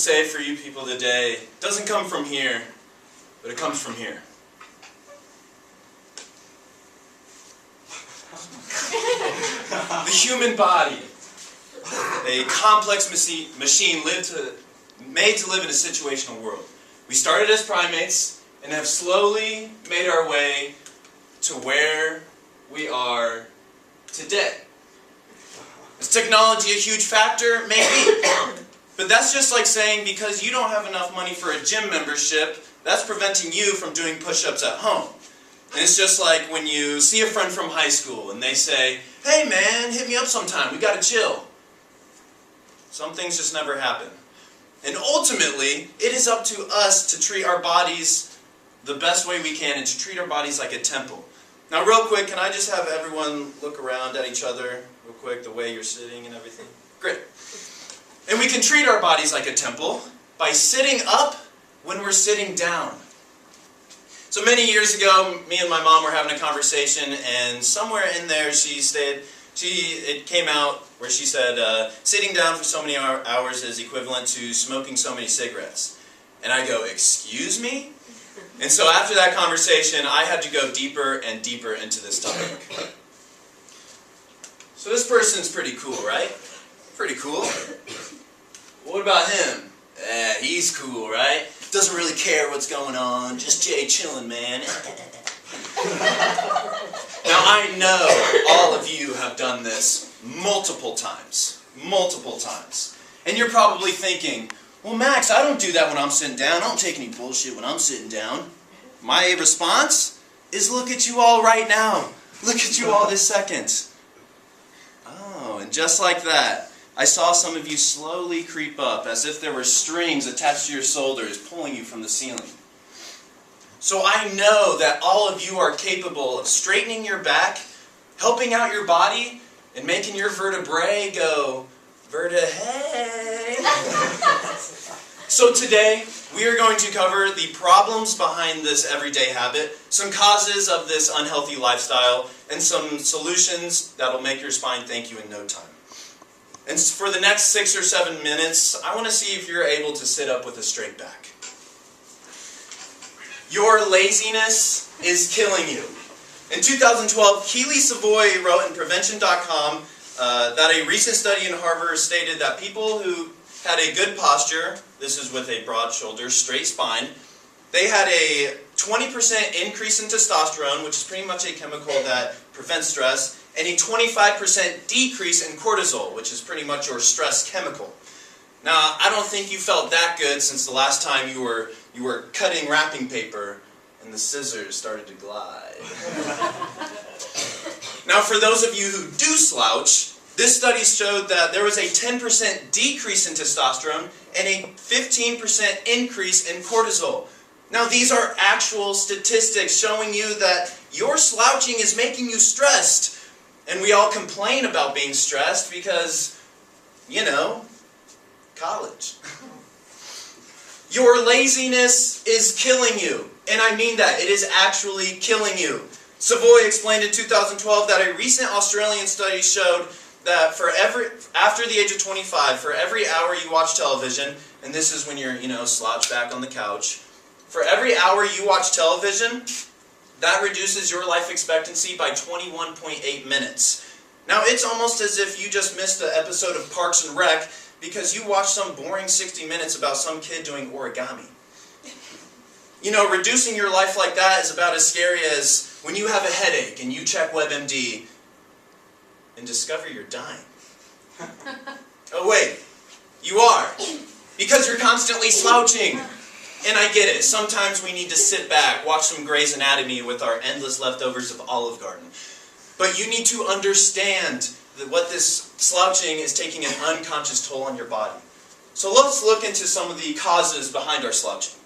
Say for you people today doesn't come from here, but it comes from here. The human body, a complex machine made to live in a situational world. We started as primates and have slowly made our way to where we are today. Is technology a huge factor? Maybe. But that's just like saying because you don't have enough money for a gym membership, that's preventing you from doing push-ups at home. And it's just like when you see a friend from high school and they say, "Hey man, hit me up sometime, we gotta chill." Some things just never happen. And ultimately, it is up to us to treat our bodies the best way we can and to treat our bodies like a temple. Now real quick, can I just have everyone look around at each other real quick, the way you're sitting and everything? Great. And we can treat our bodies like a temple by sitting up when we're sitting down. So many years ago, me and my mom were having a conversation, and somewhere in there it came out where she said, sitting down for so many hours is equivalent to smoking so many cigarettes. And I go, "Excuse me?" And so after that conversation, I had to go deeper and deeper into this topic. So this person's pretty cool, right? Pretty cool. What about him? He's cool, right? Doesn't really care what's going on. Just Jay chilling, man. Now I know all of you have done this multiple times. Multiple times. And you're probably thinking, "Well, Max, I don't do that when I'm sitting down. I don't take any bullshit when I'm sitting down." My response is, look at you all right now. Look at you all this second. Oh, and just like that, I saw some of you slowly creep up as if there were strings attached to your shoulders pulling you from the ceiling. So I know that all of you are capable of straightening your back, helping out your body, and making your vertebrae go, "Verta-hey." So today, we are going to cover the problems behind this everyday habit, some causes of this unhealthy lifestyle, and some solutions that will make your spine thank you in no time. And for the next 6 or 7 minutes, I want to see if you're able to sit up with a straight back. Your laziness is killing you. In 2012, Keely Savoy wrote in Prevention.com that a recent study in Harvard stated that people who had a good posture, this is with a broad shoulder, straight spine, they had a 20% increase in testosterone, which is pretty much a chemical that prevents stress, and a 25% decrease in cortisol, which is pretty much your stress chemical. Now, I don't think you felt that good since the last time you were cutting wrapping paper and the scissors started to glide. Now, for those of you who do slouch, this study showed that there was a 10% decrease in testosterone and a 15% increase in cortisol. Now, these are actual statistics showing you that your slouching is making you stressed. And we all complain about being stressed because, you know, college. Your laziness is killing you. And I mean that. It is actually killing you. Savoy explained in 2012 that a recent Australian study showed that after the age of 25, for every hour you watch television, and this is when you're, slouched back on the couch, for every hour you watch television, that reduces your life expectancy by 21.8 minutes. Now, it's almost as if you just missed an episode of Parks and Rec because you watched some boring 60 minutes about some kid doing origami. Reducing your life like that is about as scary as when you have a headache and you check WebMD and discover you're dying. Oh wait, you are. Because you're constantly slouching. And I get it. Sometimes we need to sit back, watch some Grey's Anatomy with our endless leftovers of Olive Garden. But you need to understand that what this slouching is taking an unconscious toll on your body. So let's look into some of the causes behind our slouching.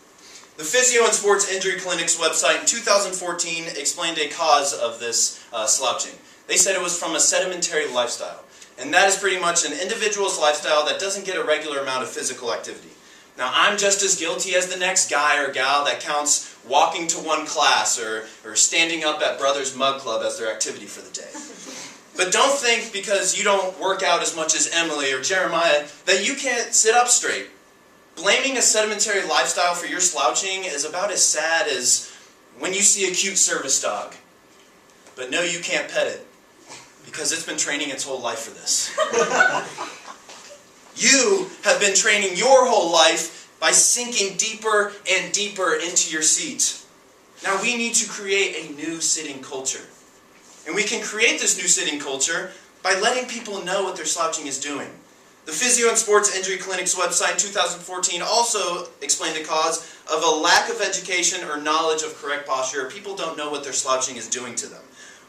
The Physio and Sports Injury Clinic's website in 2014 explained a cause of this slouching. They said it was from a sedentary lifestyle. And that is pretty much an individual's lifestyle that doesn't get a regular amount of physical activity. Now, I'm just as guilty as the next guy or gal that counts walking to one class or standing up at Brothers Mug Club as their activity for the day. But don't think because you don't work out as much as Emily or Jeremiah that you can't sit up straight. Blaming a sedentary lifestyle for your slouching is about as sad as when you see a cute service dog, but no, you can't pet it, because it's been training its whole life for this. You have been training your whole life by sinking deeper and deeper into your seat. Now we need to create a new sitting culture. And we can create this new sitting culture by letting people know what their slouching is doing. The Physio and Sports Injury Clinic's website in 2014 also explained the cause of a lack of education or knowledge of correct posture. People don't know what their slouching is doing to them.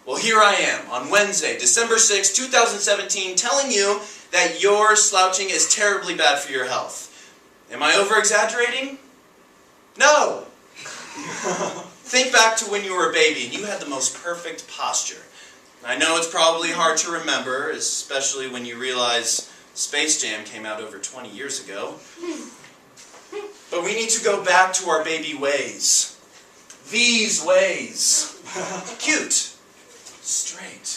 Well, here I am on Wednesday, December 6, 2017, telling you that your slouching is terribly bad for your health. Am I over-exaggerating? No! Think back to when you were a baby and you had the most perfect posture. I know it's probably hard to remember, especially when you realize Space Jam came out over 20 years ago. But we need to go back to our baby ways. These ways. Cute. Straight.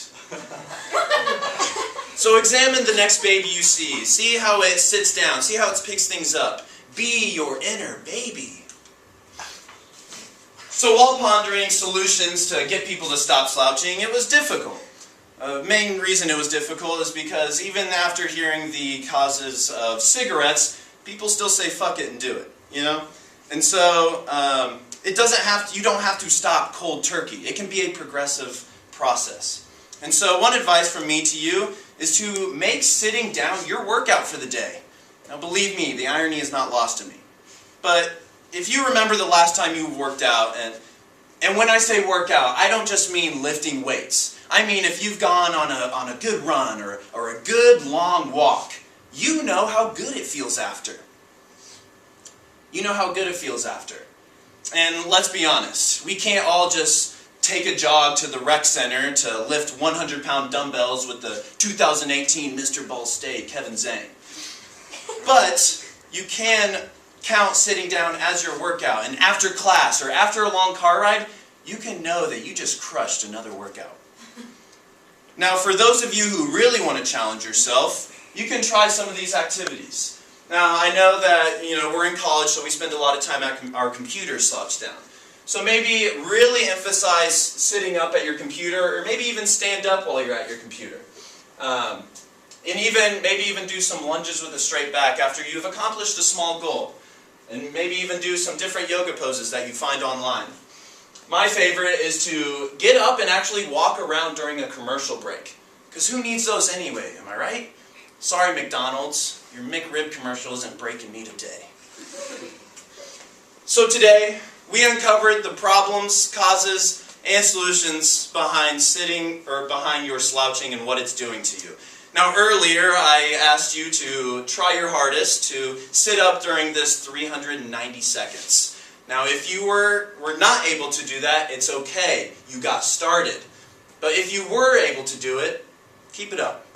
So examine the next baby you see. See how it sits down. See how it picks things up. Be your inner baby. So while pondering solutions to get people to stop slouching, it was difficult. The main reason it was difficult is because even after hearing the causes of cigarettes, people still say fuck it and do it, you know? And so you don't have to stop cold turkey. It can be a progressive process. And so one advice from me to you is to make sitting down your workout for the day. Now believe me, the irony is not lost to me. But if you remember the last time you worked out, and when I say workout, I don't just mean lifting weights. I mean if you've gone on a good run or a good long walk, you know how good it feels after. You know how good it feels after. And let's be honest, we can't all just take a jog to the rec center to lift 100-pound dumbbells with the 2018 Mr. Ball State, Kevin Zhang. But you can count sitting down as your workout, and after class or after a long car ride, you can know that you just crushed another workout. Now, for those of you who really want to challenge yourself, you can try some of these activities. Now, I know that we're in college, so we spend a lot of time at our computers slouched down. So maybe really emphasize sitting up at your computer, or maybe even stand up while you're at your computer. And maybe even do some lunges with a straight back after you've accomplished a small goal. And maybe even do some different yoga poses that you find online. My favorite is to get up and actually walk around during a commercial break. Because who needs those anyway, am I right? Sorry, McDonald's, your McRib commercial isn't breaking me today. So today, we uncovered the problems, causes, and solutions behind behind your slouching and what it's doing to you. Now earlier I asked you to try your hardest to sit up during this 390 seconds. Now if you were not able to do that, it's okay. You got started. But if you were able to do it, keep it up.